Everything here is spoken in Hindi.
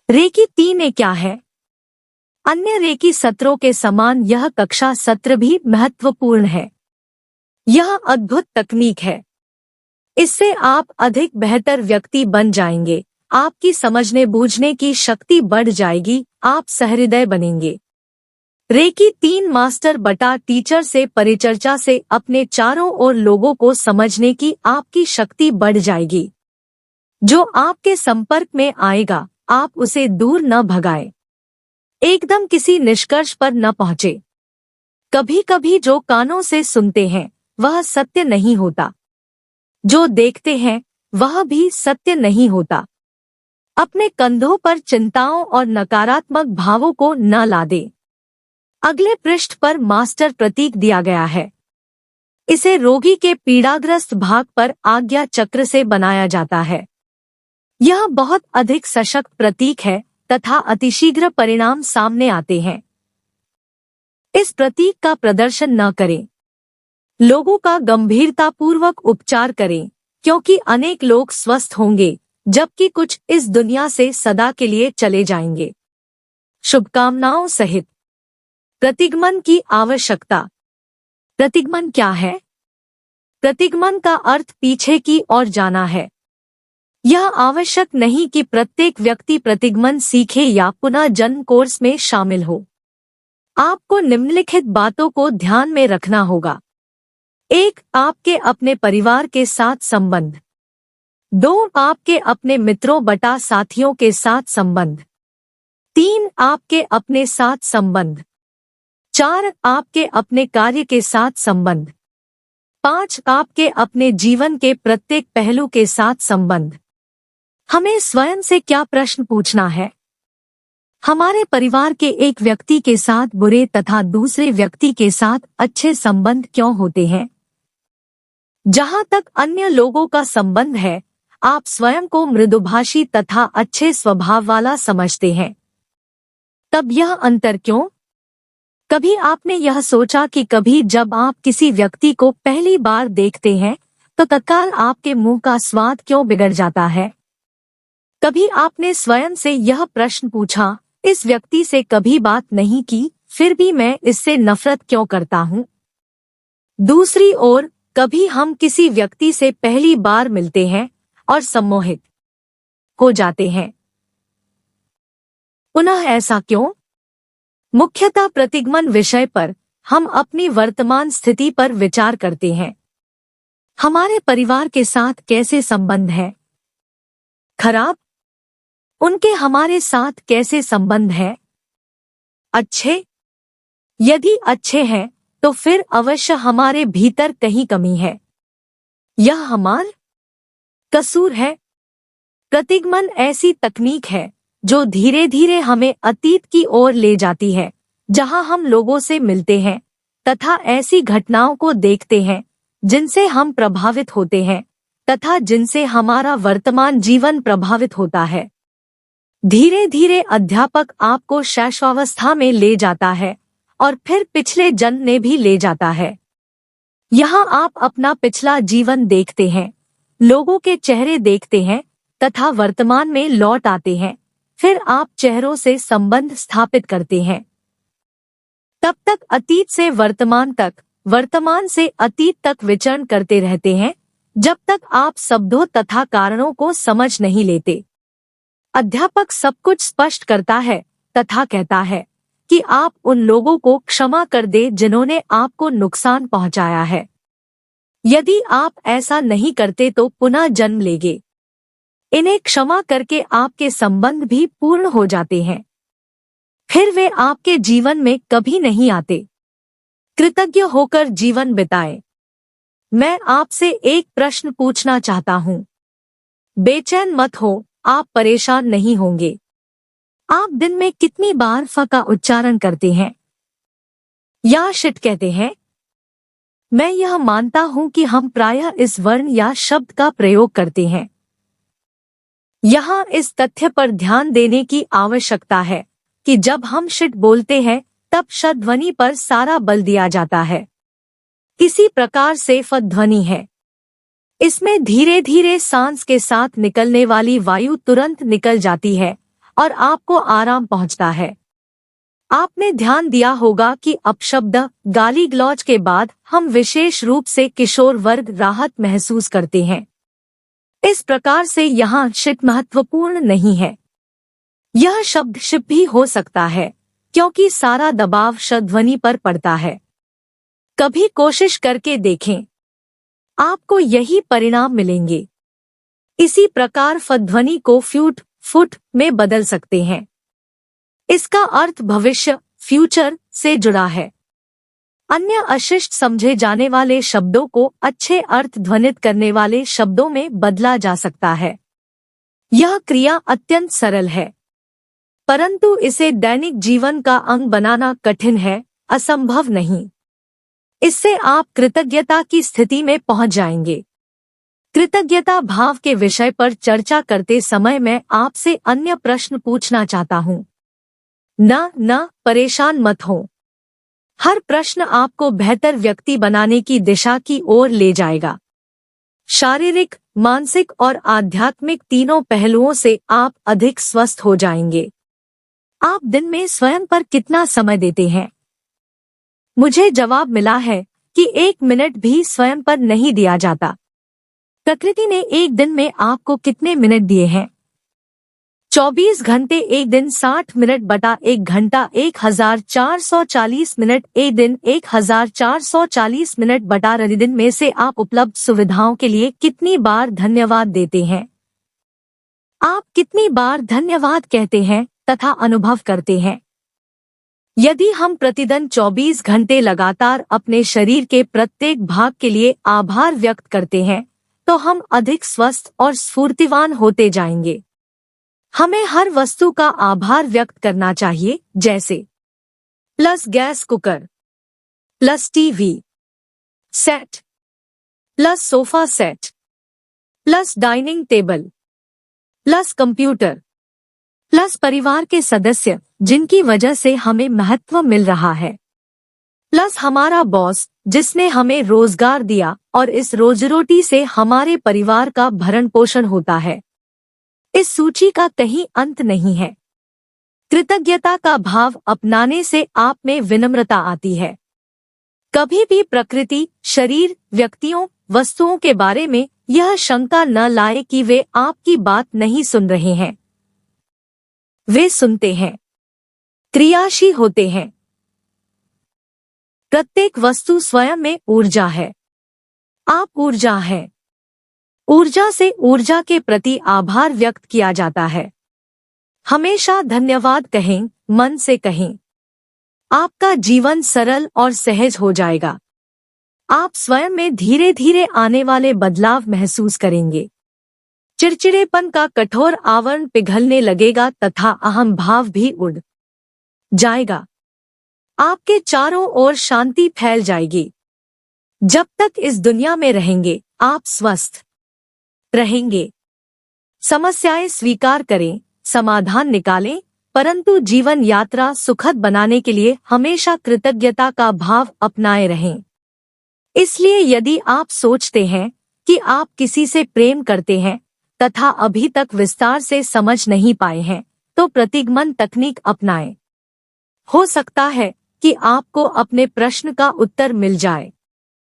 रेकी 3 क्या है? अन्य रेकी सत्रों के समान यह कक्षा सत्र भी महत्वपूर्ण है। यह अद्भुत तकनीक है। इससे आप अधिक बेहतर व्यक्ति बन जाएंगे, आपकी समझने बूझने की शक्ति बढ़ जाएगी, आप सहृदय बनेंगे। रेकी 3 मास्टर बटा टीचर से परिचर्चा से अपने चारों ओर लोगों को समझने की आपकी शक्ति बढ़ जाएगी। जो आपके संपर्क में आएगा, आप उसे दूर न भगाएं। एकदम किसी निष्कर्ष पर न पहुंचे। कभी कभी जो कानों से सुनते हैं वह सत्य नहीं होता, जो देखते हैं वह भी सत्य नहीं होता। अपने कंधों पर चिंताओं और नकारात्मक भावों को न लादें। अगले पृष्ठ पर मास्टर प्रतीक दिया गया है। इसे रोगी के पीड़ाग्रस्त भाग पर आज्ञा चक्र से बनाया जाता है। यह बहुत अधिक सशक्त प्रतीक है तथा अतिशीघ्र परिणाम सामने आते हैं। इस प्रतीक का प्रदर्शन न करें। लोगों का गंभीरतापूर्वक उपचार करें, क्योंकि अनेक लोग स्वस्थ होंगे जबकि कुछ इस दुनिया से सदा के लिए चले जाएंगे। शुभकामनाओं सहित। प्रतिगमन की आवश्यकता। प्रतिगमन क्या है? प्रतिगमन का अर्थ पीछे की ओर जाना है। यह आवश्यक नहीं कि प्रत्येक व्यक्ति प्रतिगमन सीखे या पुनः जन्म कोर्स में शामिल हो। आपको निम्नलिखित बातों को ध्यान में रखना होगा। 1. आपके अपने परिवार के साथ संबंध। 2. आपके अपने मित्रों बटा साथियों के साथ संबंध। 3. आपके अपने साथ संबंध। 4. आपके अपने कार्य के साथ संबंध। 5. आपके अपने जीवन के प्रत्येक पहलू के साथ संबंध। हमें स्वयं से क्या प्रश्न पूछना है? हमारे परिवार के एक व्यक्ति के साथ बुरे तथा दूसरे व्यक्ति के साथ अच्छे संबंध क्यों होते हैं? जहां तक अन्य लोगों का संबंध है, आप स्वयं को मृदुभाषी तथा अच्छे स्वभाव वाला समझते हैं। तब यह अंतर क्यों? कभी आपने यह सोचा कि कभी जब आप किसी व्यक्ति को पहली बार देखते हैं तो तत्काल आपके मुंह का स्वाद क्यों बिगड़ जाता है? कभी आपने स्वयं से यह प्रश्न पूछा, इस व्यक्ति से कभी बात नहीं की, फिर भी मैं इससे नफरत क्यों करता हूँ? दूसरी ओर, कभी हम किसी व्यक्ति से पहली बार मिलते हैं और सम्मोहित हो जाते हैं। पुनः ऐसा क्यों? मुख्यतः प्रतिगमन विषय पर हम अपनी वर्तमान स्थिति पर विचार करते हैं। हमारे परिवार के साथ कैसे संबंध है? खराब? उनके हमारे साथ कैसे संबंध है? अच्छे? यदि अच्छे हैं तो फिर अवश्य हमारे भीतर कहीं कमी है। यह हमारा कसूर है। प्रतिगमन ऐसी तकनीक है जो धीरे धीरे हमें अतीत की ओर ले जाती है, जहां हम लोगों से मिलते हैं तथा ऐसी घटनाओं को देखते हैं जिनसे हम प्रभावित होते हैं तथा जिनसे हमारा वर्तमान जीवन प्रभावित होता है। धीरे धीरे अध्यापक आपको शैशवावस्था में ले जाता है और फिर पिछले जन्म में भी ले जाता है। यहाँ आप अपना पिछला जीवन देखते हैं, लोगों के चेहरे देखते हैं तथा वर्तमान में लौट आते हैं। फिर आप चेहरों से संबंध स्थापित करते हैं। तब तक अतीत से वर्तमान तक, वर्तमान से अतीत तक विचरण करते रहते हैं, जब तक आप शब्दों तथा कारणों को समझ नहीं लेते। अध्यापक सब कुछ स्पष्ट करता है तथा कहता है कि आप उन लोगों को क्षमा कर दे जिन्होंने आपको नुकसान पहुंचाया है। यदि आप ऐसा नहीं करते तो पुनः जन्म लेंगे। इन्हें क्षमा करके आपके संबंध भी पूर्ण हो जाते हैं। फिर वे आपके जीवन में कभी नहीं आते। कृतज्ञ होकर जीवन बिताएं। मैं आपसे एक प्रश्न पूछना चाहता हूँ। बेचैन मत हो, आप परेशान नहीं होंगे। आप दिन में कितनी बार फ का उच्चारण करते हैं या शिट कहते हैं? मैं यह मानता हूं कि हम प्रायः इस वर्ण या शब्द का प्रयोग करते हैं। यहाँ इस तथ्य पर ध्यान देने की आवश्यकता है कि जब हम शिट बोलते हैं तब श ध्वनि पर सारा बल दिया जाता है। इसी प्रकार से फ ध्वनि है। इसमें धीरे धीरे सांस के साथ निकलने वाली वायु तुरंत निकल जाती है और आपको आराम पहुंचता है। आपने ध्यान दिया होगा कि अपशब्द गाली गलौज के बाद हम विशेष रूप से किशोर वर्ग राहत महसूस करते हैं। इस प्रकार से यहाँ शिट महत्वपूर्ण नहीं है। यह शब्द शिप भी हो सकता है क्योंकि सारा दबाव ध्वनि पर पड़ता है। कभी कोशिश करके देखें, आपको यही परिणाम मिलेंगे। इसी प्रकार फ ध्वनि को फ्यूट फुट में बदल सकते हैं। इसका अर्थ भविष्य फ्यूचर से जुड़ा है। अन्य अशिष्ट समझे जाने वाले शब्दों को अच्छे अर्थ ध्वनित करने वाले शब्दों में बदला जा सकता है। यह क्रिया अत्यंत सरल है, परंतु इसे दैनिक जीवन का अंग बनाना कठिन है, असंभव नहीं। इससे आप कृतज्ञता की स्थिति में पहुंच जाएंगे। कृतज्ञता भाव के विषय पर चर्चा करते समय मैं आपसे अन्य प्रश्न पूछना चाहता हूँ। न परेशान मत हो। हर प्रश्न आपको बेहतर व्यक्ति बनाने की दिशा की ओर ले जाएगा। शारीरिक, मानसिक और आध्यात्मिक तीनों पहलुओं से आप अधिक स्वस्थ हो जाएंगे। आप दिन में स्वयं पर कितना समय देते हैं? मुझे जवाब मिला है कि 1 मिनट भी स्वयं पर नहीं दिया जाता। प्रकृति ने एक दिन में आपको कितने मिनट दिए हैं? 24 घंटे एक दिन 60 मिनट बटा 1 घंटा 1440 मिनट एक दिन 1440 मिनट बटा दिन में से आप उपलब्ध सुविधाओं के लिए कितनी बार धन्यवाद देते हैं? आप कितनी बार धन्यवाद कहते हैं तथा अनुभव करते हैं? यदि हम प्रतिदिन 24 घंटे लगातार अपने शरीर के प्रत्येक भाग के लिए आभार व्यक्त करते हैं तो हम अधिक स्वस्थ और स्फूर्तिवान होते जाएंगे। हमें हर वस्तु का आभार व्यक्त करना चाहिए, जैसे plus gas cooker, plus TV set, plus sofa set, plus dining table, plus computer, plus परिवार के सदस्य जिनकी वजह से हमें महत्व मिल रहा है, प्लस हमारा बॉस जिसने हमें रोजगार दिया और इस रोजीरोटी से हमारे परिवार का भरण पोषण होता है। इस सूची का कहीं अंत नहीं है। कृतज्ञता का भाव अपनाने से आप में विनम्रता आती है। कभी भी प्रकृति, शरीर, व्यक्तियों, वस्तुओं के बारे में यह शंका न लाए कि वे आपकी बात नहीं सुन रहे हैं। वे सुनते हैं, क्रियाशील होते हैं। प्रत्येक वस्तु स्वयं में ऊर्जा है। आप ऊर्जा हैं। ऊर्जा से ऊर्जा के प्रति आभार व्यक्त किया जाता है। हमेशा धन्यवाद कहें, मन से कहें। आपका जीवन सरल और सहज हो जाएगा। आप स्वयं में धीरे धीरे आने वाले बदलाव महसूस करेंगे। चिड़चिड़ेपन का कठोर आवरण पिघलने लगेगा तथा अहम भाव भी उड़ जाएगा। आपके चारों ओर शांति फैल जाएगी। जब तक इस दुनिया में रहेंगे, आप स्वस्थ रहेंगे। समस्याएं स्वीकार करें, समाधान निकालें, परंतु जीवन यात्रा सुखद बनाने के लिए हमेशा कृतज्ञता का भाव अपनाए रहें। इसलिए यदि आप सोचते हैं कि आप किसी से प्रेम करते हैं तथा अभी तक विस्तार से समझ नहीं पाए हैं, तो प्रतिगमन तकनीक अपनाएं। हो सकता है कि आपको अपने प्रश्न का उत्तर मिल जाए।